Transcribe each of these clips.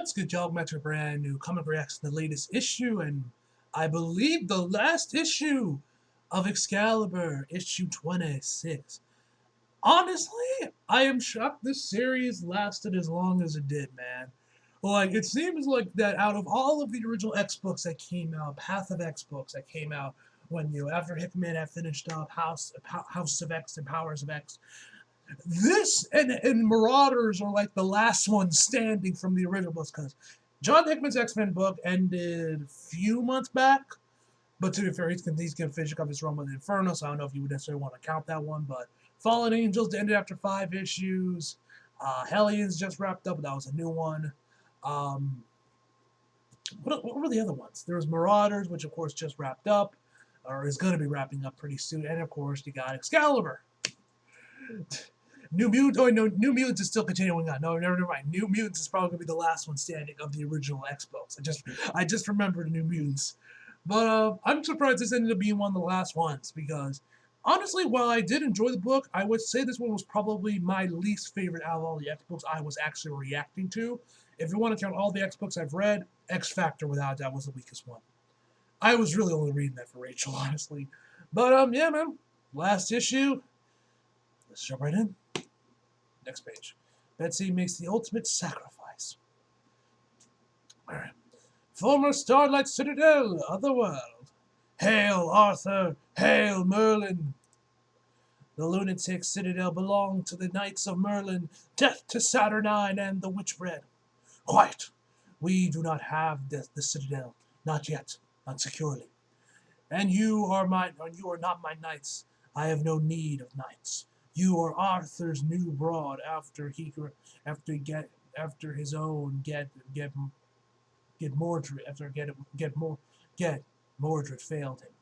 What's good, y'all? Back to a brand new comic reaction, the latest issue, and I believe the last issue of Excalibur, issue 26. Honestly, I am shocked this series lasted as long as it did, man. Like, it seems like that out of all of the original X books that came out, Path of X books that came out when after Hickman had finished up House of X and Powers of X, this and Marauders are like the last ones standing from the original books because John Hickman's X-Men book ended a few months back, but to be fair, he's going to finish up his run with Inferno, so I don't know if you would necessarily want to count that one, but Fallen Angels ended after 5 issues. Hellions just wrapped up, but that was a new one. What were the other ones? There was Marauders, which of course just wrapped up, or is going to be wrapping up pretty soon, and of course you got Excalibur. New Mutants is still continuing on. No, never mind. New Mutants is probably gonna be the last one standing of the original X books. I just remembered New Mutants, but I'm surprised this ended up being one of the last ones because honestly, while I did enjoy the book, I would say this one was probably my least favorite out of all the X books I was actually reacting to. If you want to count all the X books I've read, X Factor without a doubt was the weakest one. I was really only reading that for Rachel, honestly. But yeah, man, last issue. Let's jump right in. Next page. Betsy makes the ultimate sacrifice. Alright. Former Starlight Citadel, Otherworld. Hail, Arthur! Hail, Merlin! The lunatic citadel belonged to the Knights of Merlin, death to Saturnine and the Witchbread. Quiet! We do not have the citadel. Not yet. Not securely. And you are not my knights. I have no need of knights. You are Arthur's new broad after his own Mordred failed him.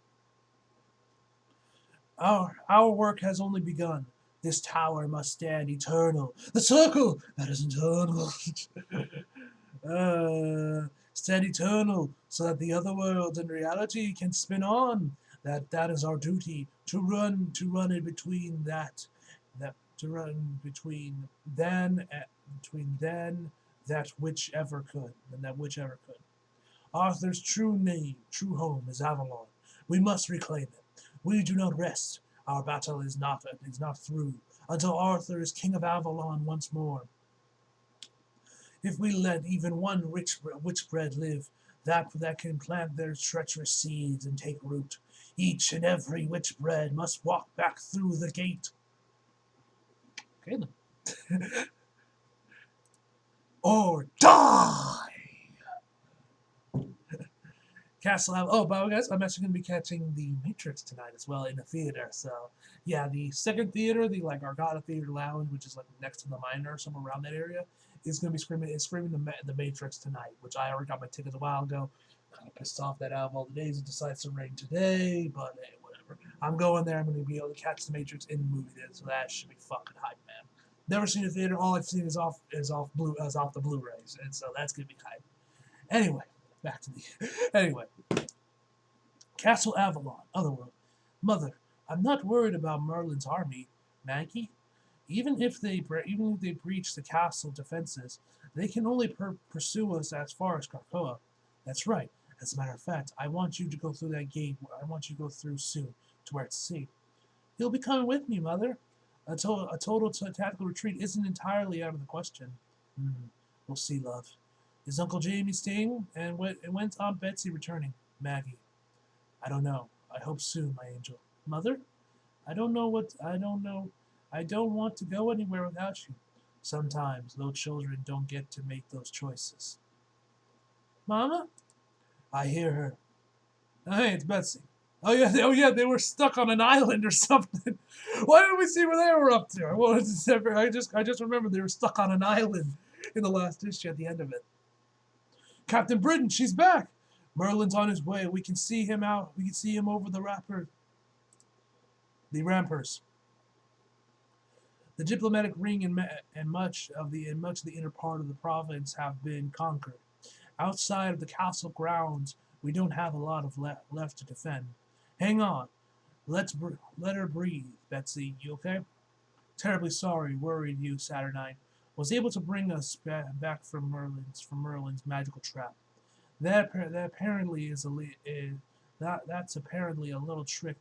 Our work has only begun. This tower must stand eternal. The circle that is eternal. Stand eternal so that the other worlds and reality can spin on. That is our duty to run in between that whichever could. Arthur's true name, true home is Avalon. We must reclaim it. We do not rest. Our battle is not through until Arthur is king of Avalon once more. If we let even one witchbread live, that can plant their treacherous seeds and take root, each and every witchbread must walk back through the gate. Okay then. Or die! Castle have. Oh, by the way, guys, I'm actually going to be catching The Matrix tonight as well in the theater. So, yeah, the second theater, the Argata Theater Lounge, which is like next to the Minor, somewhere around that area, is going to be screaming the Matrix tonight, which I already got my tickets a while ago. Kind of pissed off that out of all the days it decides to rain today, but hey, whatever. I'm going there. I'm going to be able to catch the Matrix in the movie theater, so that should be fucking hype, man. Never seen the theater. All I've seen is off the Blu-rays, and so that's going to be hype. Anyway. Anyway, Castle Avalon, Otherworld. Mother, I'm not worried about Merlin's army, Maggie. Even if they breach the castle defenses, they can only pursue us as far as Krakoa. That's right. As a matter of fact, I want you to go through that gate. I want you to go through soon to where it's safe. You'll be coming with me, Mother. A total tactical retreat isn't entirely out of the question. We'll see, love. Is Uncle Jamie staying? And when's Aunt Betsy returning? Maggie. I don't know. I hope soon, my angel. Mother? I don't know. I don't want to go anywhere without you. Sometimes little children don't get to make those choices. Mama? I hear her. Hey, it's Betsy. Oh yeah, they were stuck on an island or something. Why didn't we see where they were up to? I just remember they were stuck on an island in the last issue at the end of it. Captain Britain, she's back. Merlin's on his way. We can see him out. We can see him over the rampers. The diplomatic ring and much of the inner part of the province have been conquered. Outside of the castle grounds, we don't have a lot of left to defend. Hang on. Let her breathe, Betsy. You okay? Terribly sorry, worried you, Saturnine. was able to bring us back from Merlin's magical trap. That apparently is that's apparently a little trick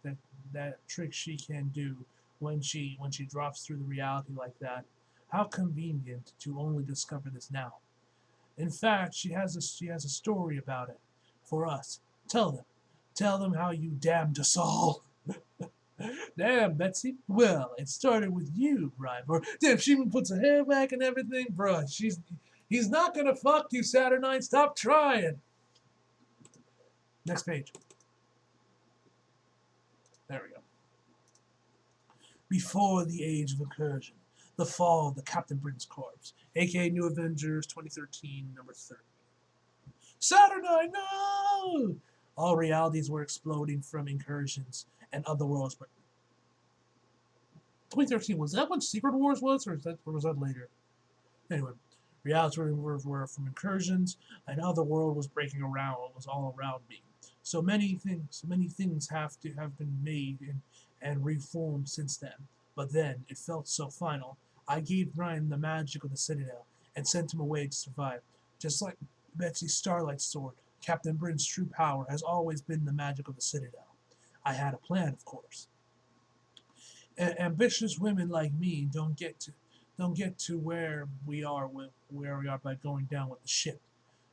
that trick she can do when she drops through the reality like that. How convenient to only discover this now. In fact, she has a story about it for us. Tell them. Tell them how you damned us all. Damn, Betsy. Well, it started with you, Bryber. Damn, she even puts her hair back and everything. Bruh, he's not gonna fuck you, Saturnine. Stop trying. Next page. There we go. Before the Age of Incursion, the fall of the Captain Britain's Corps, aka New Avengers 2013, number 30. Saturnine, no! All realities were exploding from incursions and other worlds, but 2013, was that when Secret Wars was, or was that later? Anyway, realities were from incursions, and other world was breaking around, was all around me. So many things have been made and reformed since then. But then, it felt so final. I gave Brian the magic of the Citadel and sent him away to survive. Just like Betsy's Starlight Sword, Captain Britain's true power has always been the magic of the Citadel. I had a plan, of course. Ambitious women like me don't get to where we are by going down with the ship.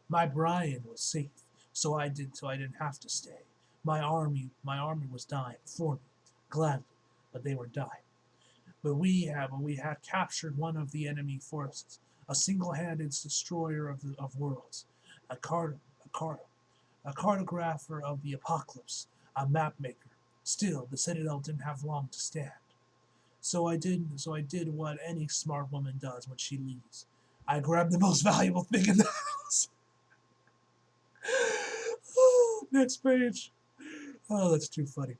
My Brian was safe, so I didn't have to stay. My army was dying for me, gladly, but they were dying. But we had captured one of the enemy forces, a single-handed destroyer of worlds, a cartographer of the apocalypse, a map maker. Still, the Citadel didn't have long to stand. So I did what any smart woman does when she leaves. I grabbed the most valuable thing in the house. Next page. Oh, that's too funny.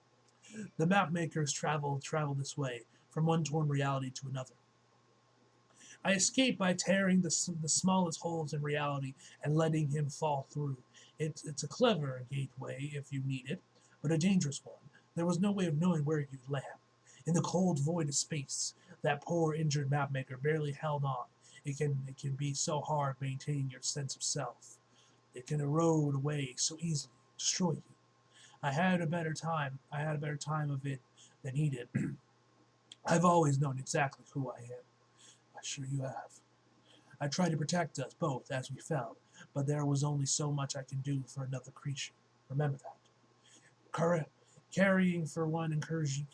The map makers travel this way, from one torn reality to another. I escape by tearing the smallest holes in reality and letting him fall through. It's a clever gateway if you need it, but a dangerous one. There was no way of knowing where you'd land. In the cold void of space, that poor injured mapmaker barely held on. It can be so hard maintaining your sense of self. It can erode away so easily, destroy you. I had a better time of it than he did. I've always known exactly who I am. I'm sure you have. I tried to protect us both as we fell, but there was only so much I can do for another creature. Remember that. Carrying for one incursion,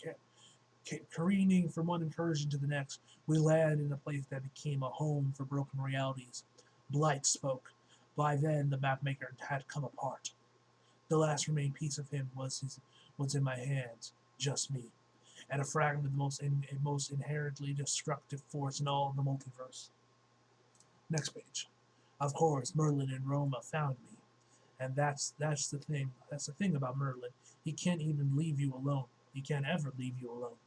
careening from one incursion to the next, we landed in a place that became a home for broken realities. Blight spoke. By then, the mapmaker had come apart. The last remaining piece of him was in my hands, just me, and a fragment of the most inherently destructive force in all of the multiverse. Next page. Of course, Merlin and Roma found me, and that's the thing. That's the thing about Merlin. He can't even leave you alone. He can't ever leave you alone.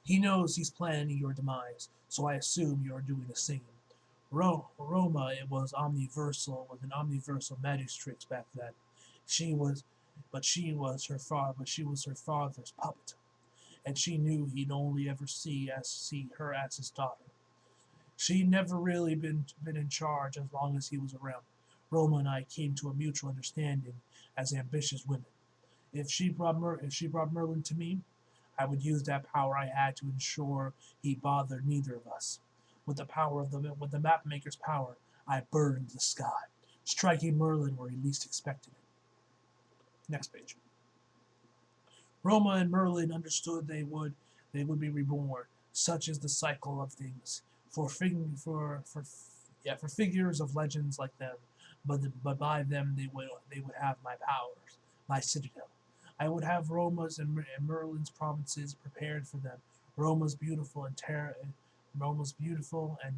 He knows he's planning your demise, so I assume you're doing the same. Roma, it was omniversal with an omniversal magistrix back then. She was her father's puppet, and she knew he'd only ever see her as his daughter. She'd never really been in charge as long as he was around. Roma and I came to a mutual understanding as ambitious women. If she brought Merlin to me, I would use that power I had to ensure he bothered neither of us. With the mapmaker's power, I burned the sky, striking Merlin where he least expected it. Next page. Roma and Merlin understood they would be reborn. Such is the cycle of things. For figures of legends like them, but by them they would have my powers, my citadel. I would have Roma's and Merlin's provinces prepared for them. Roma's beautiful and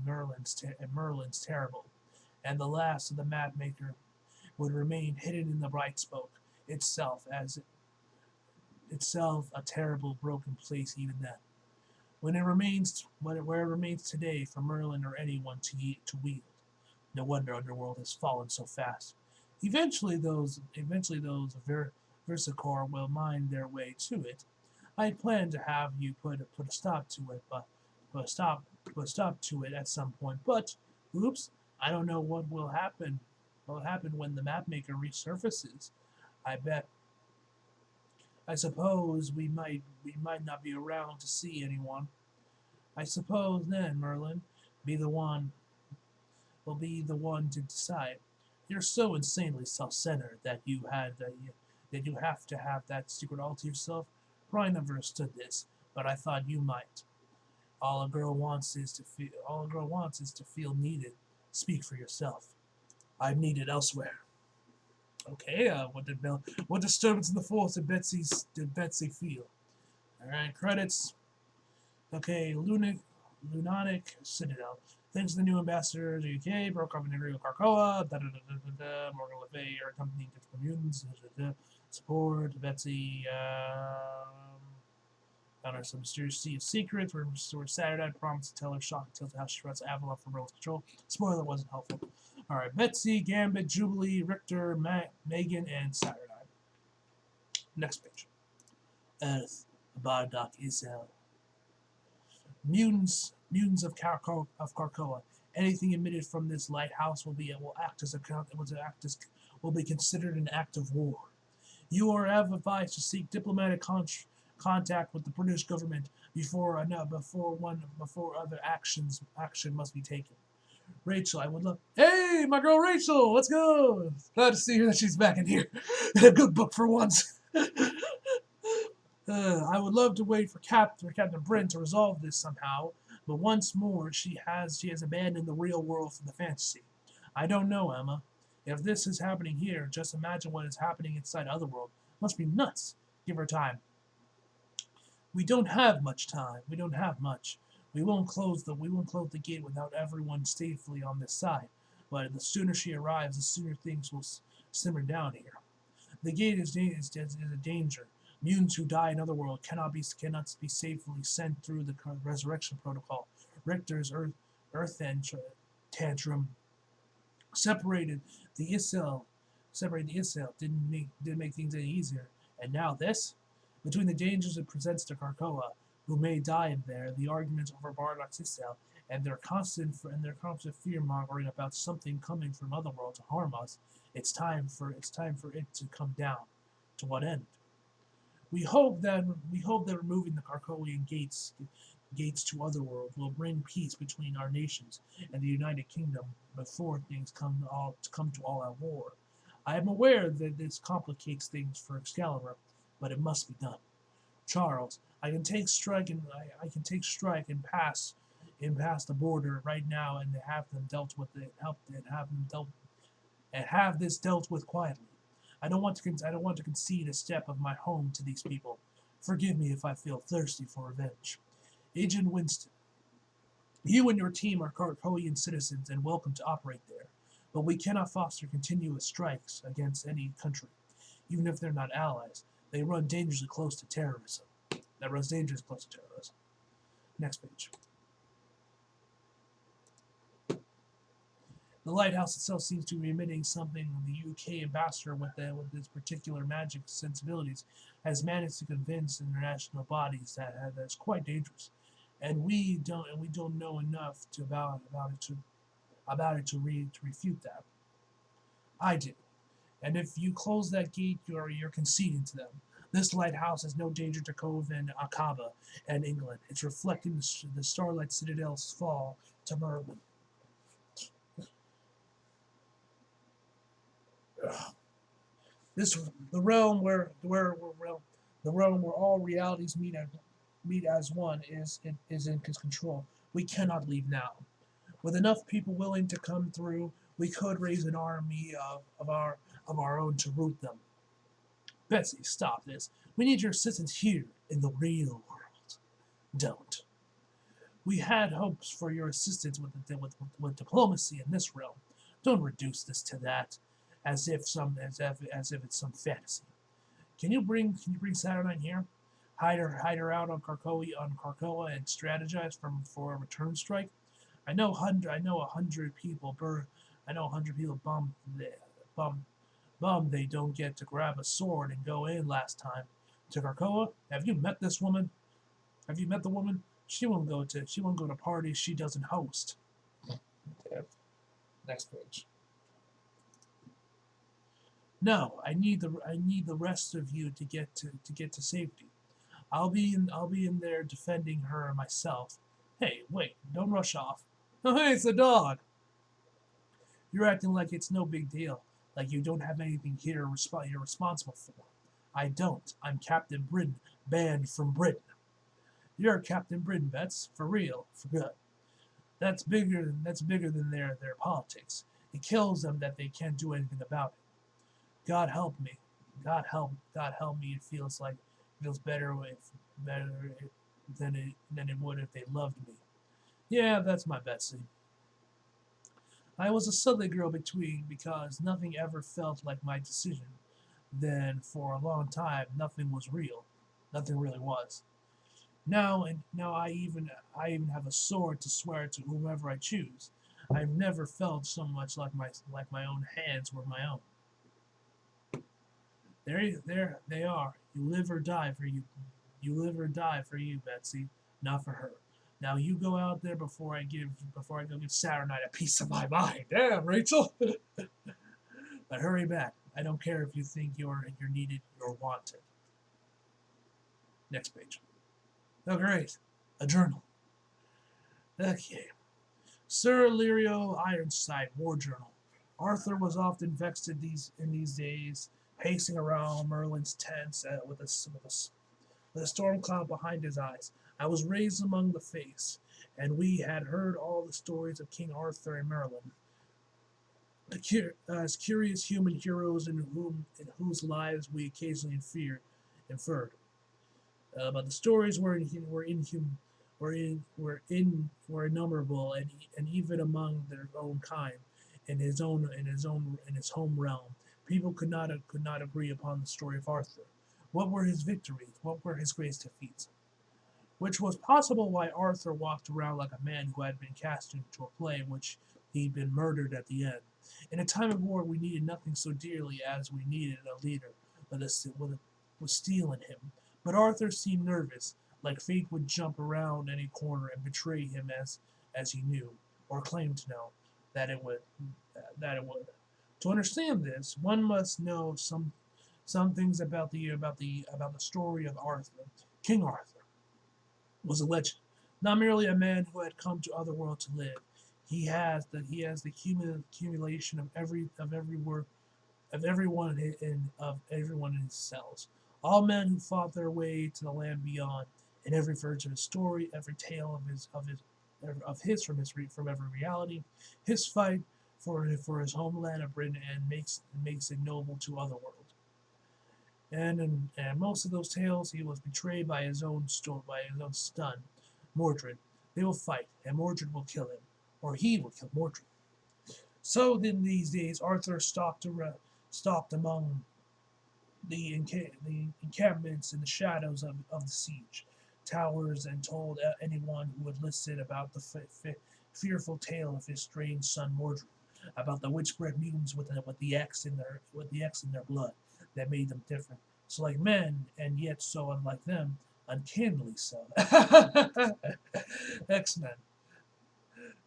Merlin's terrible. And the last of the map maker would remain hidden in the bright spoke itself a terrible broken place even then. Where it remains today for Merlin or anyone to wield. No wonder Underworld has fallen so fast. Eventually those Versicor will mine their way to it. I had planned to have you put a stop to it, but put a stop to it at some point. But, oops, I don't know what will happen. What will happen when the mapmaker resurfaces? I bet. I suppose we might not be around to see anyone. I suppose then, Merlin, be the one will be the one to decide. You're so insanely self-centered that you have to have that secret all to yourself. Probably never understood this, but I thought you might. All a girl wants is to feel needed. Speak for yourself. I'm needed elsewhere. Okay, what disturbance in the force did Betsy feel? Alright, credits. Okay, Lunonic Citadel. Thanks to the new ambassador to the UK, broke off an agreement with Krakoa, Morgan Le Fay, our company gets mutants, support, Betsy, found her some mysterious sea of secrets, where Saturday promised to tell her shocking tales of how she runs Avalon from Merlin's control. Spoiler wasn't helpful. Alright, Betsy, Gambit, Jubilee, Richter, Megan, and Saturday. Next page. Earth, Bardock Isel. Mutants of Krakoa. Anything emitted from this lighthouse will be considered an act of war. You are advised to seek diplomatic contact with the British government before other action must be taken. Rachel, I would love. Hey, my girl Rachel, let's go. Glad to see her that she's back in here. A good book for once. I would love to wait for Captain Brent to resolve this somehow, but once more she has abandoned the real world for the fantasy. I don't know, Emma. If this is happening here, just imagine what is happening inside Otherworld. Must be nuts. Give her time. We don't have much time. We don't have much. We won't close the gate without everyone safely on this side. But the sooner she arrives, the sooner things will simmer down here. The gate is a danger. Mutants who die in Otherworld cannot be safely sent through the resurrection protocol. Richter's Earth tantrum separated the Isel didn't make things any easier. And now this? Between the dangers it presents to Krakoa, who may die in there, the arguments over Bardock's Isel, and their constant fear-mongering about something coming from Otherworld to harm us, it's time for it to come down. To what end? We hope that removing the Krakoian gates to Otherworld will bring peace between our nations and the United Kingdom before things come to all-out war. I am aware that this complicates things for Excalibur, but it must be done. Charles, I can take strike and pass the border right now and have them dealt with have this dealt with quietly. I don't want to concede a step of my home to these people. Forgive me if I feel thirsty for revenge. Agent Winston, you and your team are Krakoian citizens and welcome to operate there, but we cannot foster continuous strikes against any country, even if they're not allies. They run dangerously close to terrorism. Next page. The lighthouse itself seems to be emitting something. The UK ambassador, with his particular magic sensibilities, has managed to convince international bodies that that's quite dangerous, and we don't know enough about it to refute that. I do, and if you close that gate, you're conceding to them. This lighthouse is no danger to Cove and Akaba and England. It's reflecting the Starlight Citadel's fall to Merlin. The realm where all realities meet as one is in his control. We cannot leave now. With enough people willing to come through, we could raise an army of our own to root them. Betsy, stop this. We need your assistance here in the real world. Don't. We had hopes for your assistance with diplomacy in this realm. Don't reduce this to that, as if it's some fantasy. Can you bring Saturnine here? Hide her out on Krakoa and strategize for a return strike. I know 100 people bummed they don't get to grab a sword and go in last time. To Krakoa, have you met this woman? Have you met the woman? She won't go to parties she doesn't host. Yeah. Next page. No, I need the rest of you to get to safety. I'll be in there defending her myself. Hey, wait, don't rush off. Oh, hey, it's a dog. You're acting like it's no big deal, like you don't have anything here you're responsible for. I don't. I'm Captain Britain, banned from Britain. You're Captain Britain, Bets, for real, for good. That's bigger than their politics. It kills them that they can't do anything about it. God help me. God help me. It feels better than it would if they loved me. Yeah, that's my Betsy. I was a silly girl between because nothing ever felt like my decision. Then for a long time nothing was real. Nothing really was. Now I even have a sword to swear to whomever I choose. I've never felt so much like my own hands were my own. There they are. You live or die for you. You live or die for you, Betsy, not for her. Now you go out there before I go give Saturnite a piece of my mind. Damn, Rachel. But hurry back. I don't care if you think you're needed or wanted. Next page. Oh great. A journal. Okay. Sir Lirio Ironside, War Journal. Arthur was often vexed in these days, pacing around Merlin's tents with a storm cloud behind his eyes. I was raised among the Fates, and we had heard all the stories of King Arthur and Merlin, as curious human heroes in whose lives we occasionally inferred. But the stories were innumerable, and even among their own kind, in his home realm, people could not agree upon the story of Arthur. What were his victories? What were his greatest defeats? Which was possible why Arthur walked around like a man who had been cast into a play which he'd been murdered at the end. In a time of war, we needed nothing so dearly as we needed a leader with steel in him. But Arthur seemed nervous, like fate would jump around any corner and betray him as he knew, or claimed to know, that it would. That it would. To understand this, one must know some things about the story of Arthur. King Arthur was a legend, not merely a man who had come to otherworld to live. He has the accumulation of everyone in his cells. All men who fought their way to the land beyond, in every verge of his story, every tale of his from every reality, his fight for his homeland of Britain and makes it noble to otherworld. And in most of those tales, he was betrayed by his own son, Mordred. They will fight, and Mordred will kill him, or he will kill Mordred. So then, these days, Arthur stalked among the encampments in the shadows of the siege towers, and told anyone who would listen about the fearful tale of his strange son Mordred, about the witch-bred mutants with the X in their blood that made them different. So like men, and yet so unlike them, uncannily so. X-Men.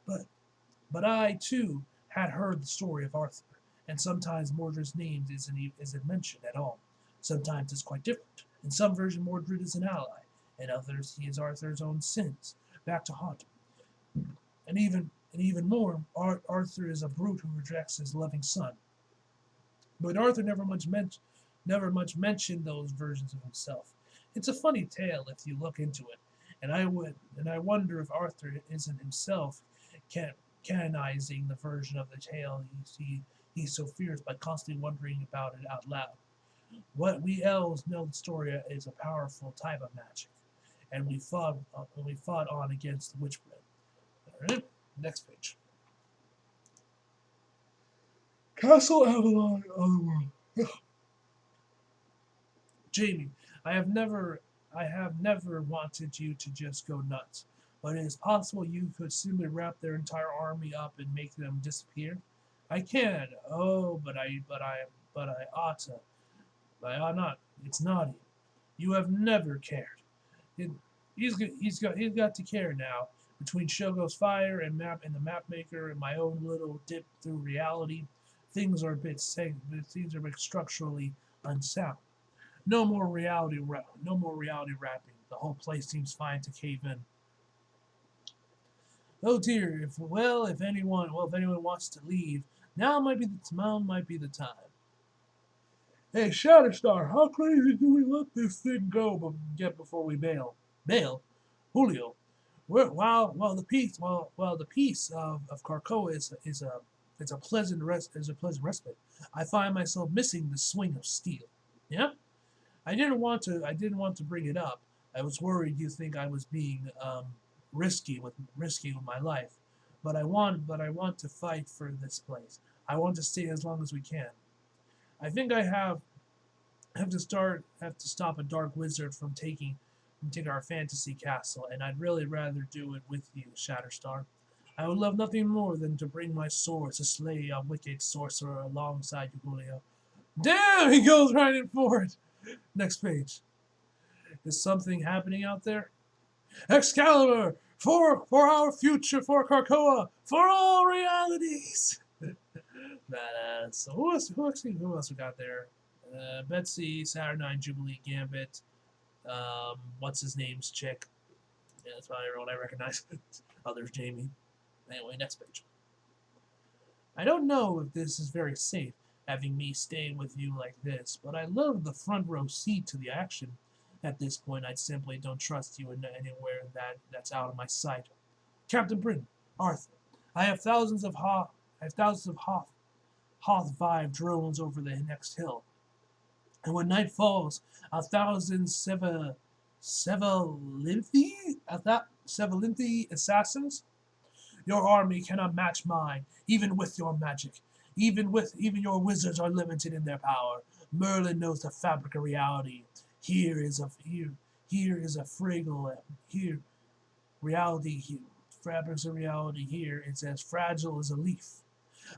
But I too had heard the story of Arthur, and sometimes Mordred's name isn't mentioned at all. Sometimes it's quite different. In some version, Mordred is an ally. In others, he is Arthur's own sins, back to haunt him. And even more, Arthur is a brute who rejects his loving son. But Arthur never much mentioned those versions of himself. It's a funny tale if you look into it, and I wonder if Arthur isn't himself canonizing the version of the tale he so fears by constantly wondering about it out loud. What we elves know, the story is a powerful type of magic, and we fought on against the witchbred. All right, next page. Castle Avalon, Otherworld. Jamie, I have never wanted you to just go nuts, but it is possible you could simply wrap their entire army up and make them disappear. I can. Oh, but I ought to. But I ought not. It's naughty. You have never cared. He's got to care now. Between Shogo's fire and the map maker and my own little dip through reality, things are a bit structurally unsound. No more reality wrapping. The whole place seems fine to cave in. Oh dear, if anyone wants to leave, now might be the time. Hey, Shatterstar, how crazy do we let this thing go before we bail? Bail? Julio. The peace of Carcoa is a pleasant respite. I find myself missing the swing of steel. Yeah? I didn't want to bring it up. I was worried you think I was being risky with my life. But I want to fight for this place. I want to stay as long as we can. I think I have to stop a dark wizard from taking our fantasy castle, and I'd really rather do it with you, Shatterstar. I would love nothing more than to bring my sword to slay a wicked sorcerer alongside you, Julio. Damn, he goes right in for it. Next page. Is something happening out there? Excalibur! For our future, for Carcoa, for all realities! Badass. Who else we got there? Betsy, Saturnine, Jubilee, Gambit, what's his name's chick. Yeah, that's probably everyone I recognize. Oh, there's Jamie. Anyway, next page. I don't know if this is very safe, having me staying with you like this, but I love the front row seat to the action. At this point, I simply don't trust you anywhere that's out of my sight. Captain Britain, Arthur, I have thousands of Hoth 5 drones over the next hill. And when night falls, 1,000 Sevalinthi assassins? Your army cannot match mine, even with your magic. Even your wizards are limited in their power. Merlin knows the fabric of reality. Here is a fragile here reality here. Fabrics of reality here. It's as fragile as a leaf.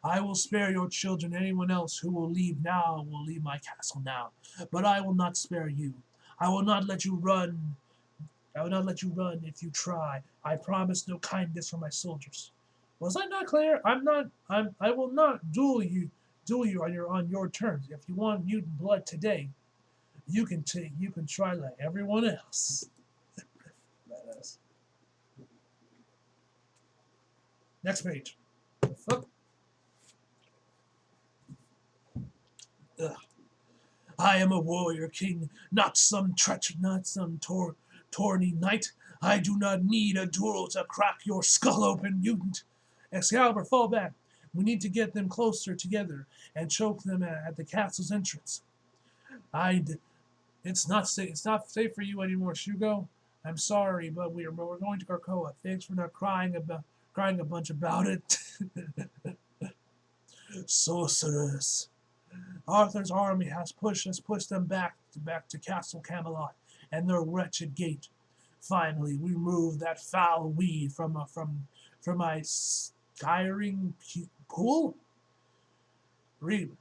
I will spare your children. Anyone else who will leave my castle now. But I will not spare you. I will not let you run. I will not let you run if you try. I promise no kindness for my soldiers. Was I not clear? I will not duel you on your terms. If you want mutant blood today, you can try like everyone else. Badass. Next page. Fuck. Ugh. I am a warrior king, not some tawny knight. I do not need a duel to crack your skull open, mutant. Excalibur, fall back. We need to get them closer together and choke them at the castle's entrance. It's not safe. It's not safe for you anymore, Shugo. I'm sorry, but we're going to Carcoa. Thanks for not crying a bunch about it. Sorcerers. Arthur's army has pushed them back to Castle Camelot and their wretched gate. Finally, we removed that foul weed from my skyring pool. Reuben,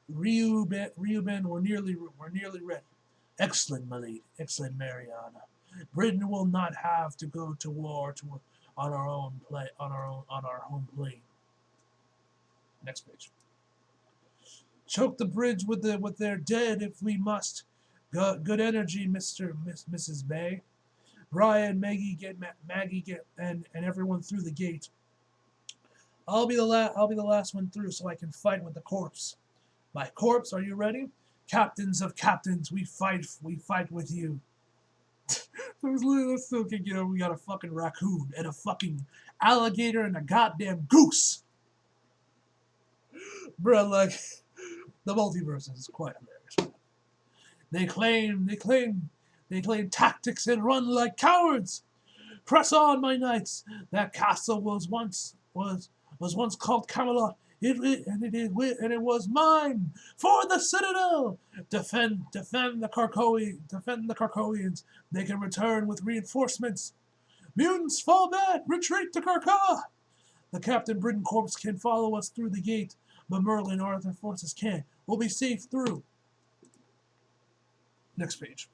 we're nearly ready. Excellent, my lady. Excellent, Mariana. Britain will not have to go to war on our home plane. Next page. Choke the bridge with their dead if we must. Good energy, Mrs. Bay. Brian, Maggie get and everyone through the gate. I'll be the last one through so I can fight with the corpse. My corpse, are you ready? Captains of captains, we fight with you. Let's still kick, we got a fucking raccoon and a fucking alligator and a goddamn goose. Bruh, like, the multiverse is quite hilarious. They claim tactics and run like cowards. Press on, my knights. That castle was once called Camelot. It was mine for the citadel. Defend the Carcoians. They can return with reinforcements. Mutants, fall back. Retreat to Carcoa. The Captain Britain Corps can follow us through the gate, but Merlin and Arthur forces can't. We'll be safe through. Next page.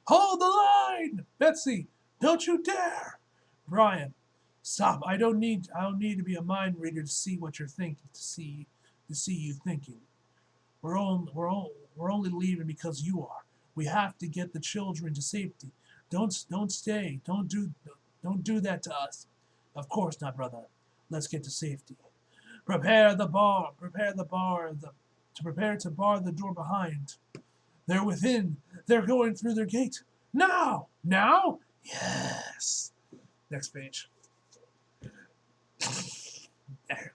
Hold the mine! Betsy, don't you dare! Brian, stop. I don't need to be a mind reader to see what you're thinking, to see you thinking. We're only leaving because you are. We have to get the children to safety. Don't stay. Don't do that to us. Of course not, brother. Let's get to safety. Prepare the bar. Prepare to bar the door behind. They're within. They're going through their gate. Now! Now? Yes. Next page. There.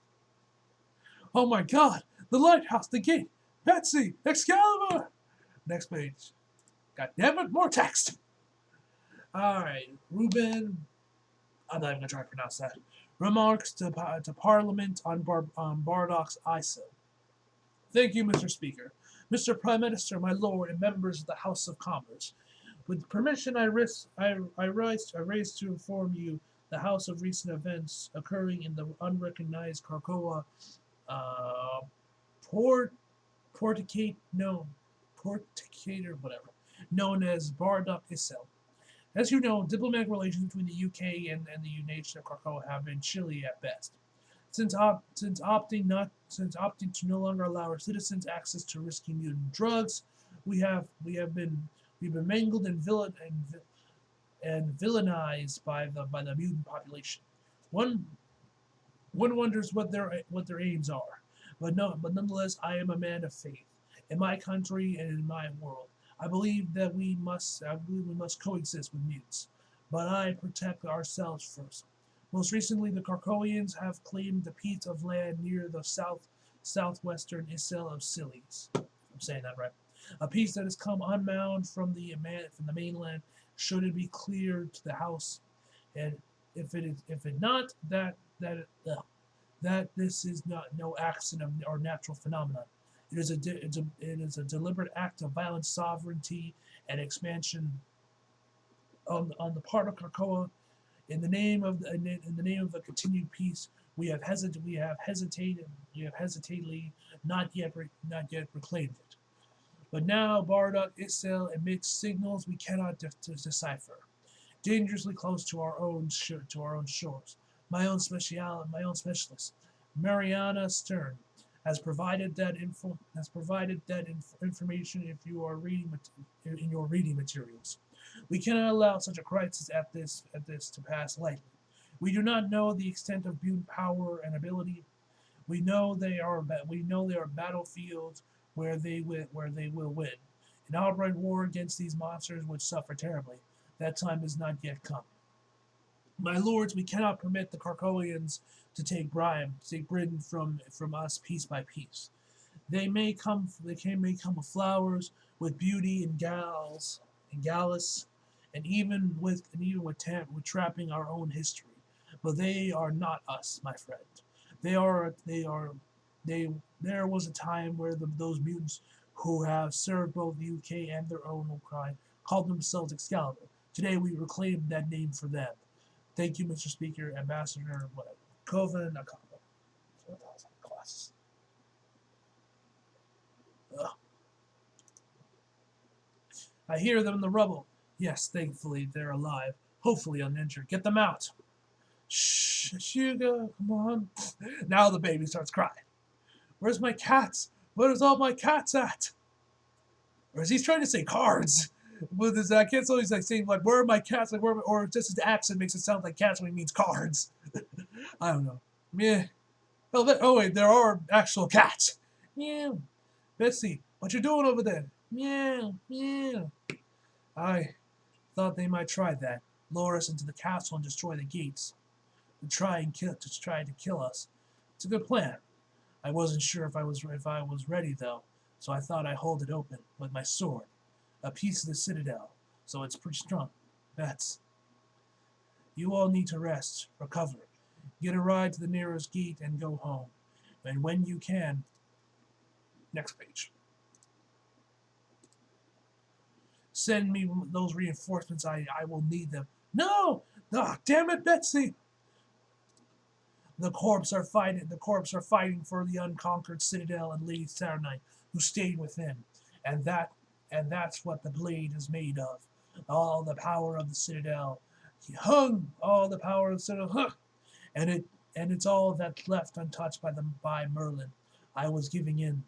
Oh my God! The lighthouse, the gate. Betsy, Excalibur. Next page. God damn it, more text. All right, Ruben. I'm not even gonna try to pronounce that. Remarks to Parliament on Bardoc's ISIL. Thank you, Mr. Speaker. Mr. Prime Minister, my Lord, and members of the House of Commons. With permission, I rise to inform you the House of recent events occurring in the unrecognized Krakoa Porticator, whatever, known as Bardock Isel. As you know, diplomatic relations between the UK and the nation of Krakoa have been chilly at best. Since opting to no longer allow our citizens access to risky mutant drugs, we've been mangled and villainized by the mutant population. One wonders what their aims are, but nonetheless, I am a man of faith. In my country and in my world, I believe we must coexist with mutants, but I protect ourselves first. Most recently, the Krakowians have claimed a piece of land near the southwestern Isle of Scillies. I'm saying that right. A piece that has come unbound from the mainland. Should it be cleared to the house, and if not, that this is not no accident or natural phenomenon. It is a deliberate act of violent sovereignty and expansion on the part of Krakoa. In the name of a continued peace, we have hesitated, not yet proclaimed it. But now Bardock Isel emits signals we cannot decipher, dangerously close to our own shores. My own specialist, Mariana Stern, has provided that information if you are in your reading materials. We cannot allow such a crisis at this to pass lightly. We do not know the extent of mutant power and ability. We know they are battlefields where they will win. An outright war against these monsters would suffer terribly. That time has not yet come. My lords, we cannot permit the Krakowians to take Britain from us piece by piece. They may come with flowers, with beauty and gallus, and even with trapping our own history. But they are not us, my friend. There was a time where those mutants who have served both the UK and their own crime called themselves Excalibur. Today we reclaim that name for them. Thank you, Mr. Speaker, Ambassador, whatever. Coven Nakaba. Classes. I hear them in the rubble. Yes, thankfully they're alive. Hopefully uninjured. Get them out. Shh, Sugar, come on. Now the baby starts crying. Where's my cats? Where's all my cats at? Or is he trying to say cards? With his, I can't tell he's like saying like, where are my cats? Like, or just his accent makes it sound like cats when he means cards. I don't know. Yeah. Oh wait, there are actual cats. Yeah. Betsy, what you doing over there? Yeah, yeah. I thought they might try that. Lure us into the castle and destroy the gates. To try to kill us. It's a good plan. I wasn't sure if I was ready though, so I thought I'd hold it open with my sword. A piece of the citadel, so it's pretty strong. Bets. You all need to rest, recover, get a ride to the nearest gate and go home. And when you can, next page. Send me those reinforcements, I will need them. No! Ah, damn it, Betsy! The corps are fighting for the unconquered citadel and Lady Saturnine, who stayed within. And that's what the blade is made of. all the power of the Citadel. He hung all the power of the Citadel, and it's all that's left untouched by Merlin. I was giving in.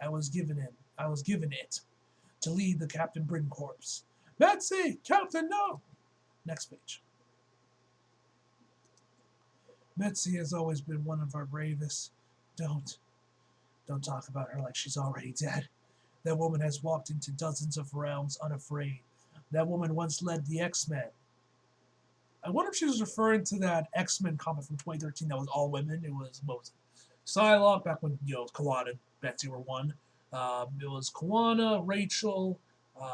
I was given in. I was given it to lead the Captain Britain Corps. Betsy, Captain, no. Next page. Betsy has always been one of our bravest. Don't talk about her like she's already dead. That woman has walked into dozens of realms unafraid. That woman once led the X-Men. I wonder if she was referring to that X-Men comic from 2013 that was all women. It was, what was it? Psylocke, back when, Kawana and Betsy were one. It was Kawana, Rachel,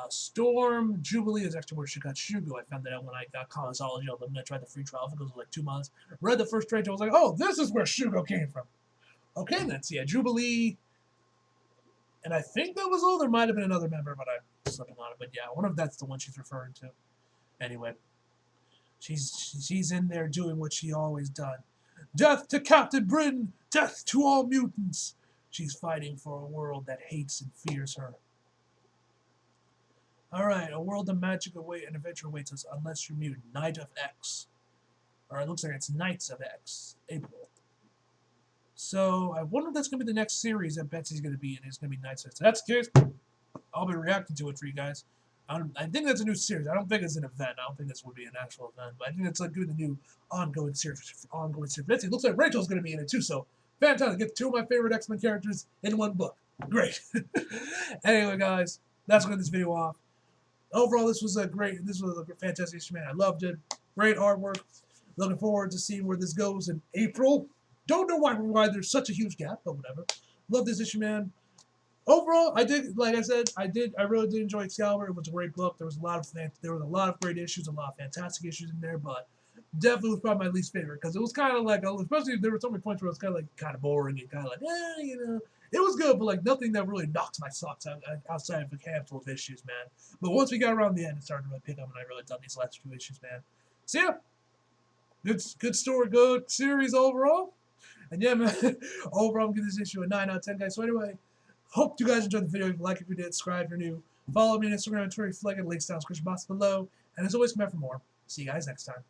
Storm, Jubilee is actually where she got Shugo. I found that out when I got Cosmology. I tried the free trial because it was like 2 months. Read the first trade, I was like, oh, this is where Shugo came from. Okay, then, so yeah, Jubilee. And I think that was all. There might have been another member, but I'm slipping on it. But yeah, one of that's the one she's referring to. Anyway, she's in there doing what she always done. Death to Captain Britain! Death to all mutants! She's fighting for a world that hates and fears her. Alright, a world of magic and adventure awaits us unless you're mutant. Knight of X. Or it looks like it's Knights of X. April. So, I wonder if that's going to be the next series that Betsy's going to be in. It's going to be Knights of X. So that's the case. I'll be reacting to it for you guys. I think that's a new series. I don't think it's an event. I don't think this would be an actual event. But I think it's like doing the new ongoing series. Betsy, looks like Rachel's going to be in it too. So, fantastic. Get 2 of my favorite X-Men characters in 1 book. Great. Anyway, guys, that's going to end this video off. Overall, this was a fantastic issue, man. I loved it. Great artwork. Looking forward to seeing where this goes in April. Don't know why there's such a huge gap, but whatever. Love this issue, man. Overall, I did, like I said, I really did enjoy Excalibur. It was a great book. There was a lot of great issues, a lot of fantastic issues in there, but definitely was probably my least favorite because it was kind of like, especially there were so many points where it was kind of boring and kind of like, it was good, but like nothing that really knocked my socks out outside of a handful of issues, man. But once we got around the end, it started to really pick up, and I really done these last 2 issues, man. So yeah, good story, good series overall. And yeah, man, overall I'm giving this issue a 9 out of 10, guys. So anyway, hope you guys enjoyed the video. If you like, if you did, subscribe if you're new. Follow me on Instagram and Twitter if you like it. Links down in the description box below. And as always, come out for more. See you guys next time.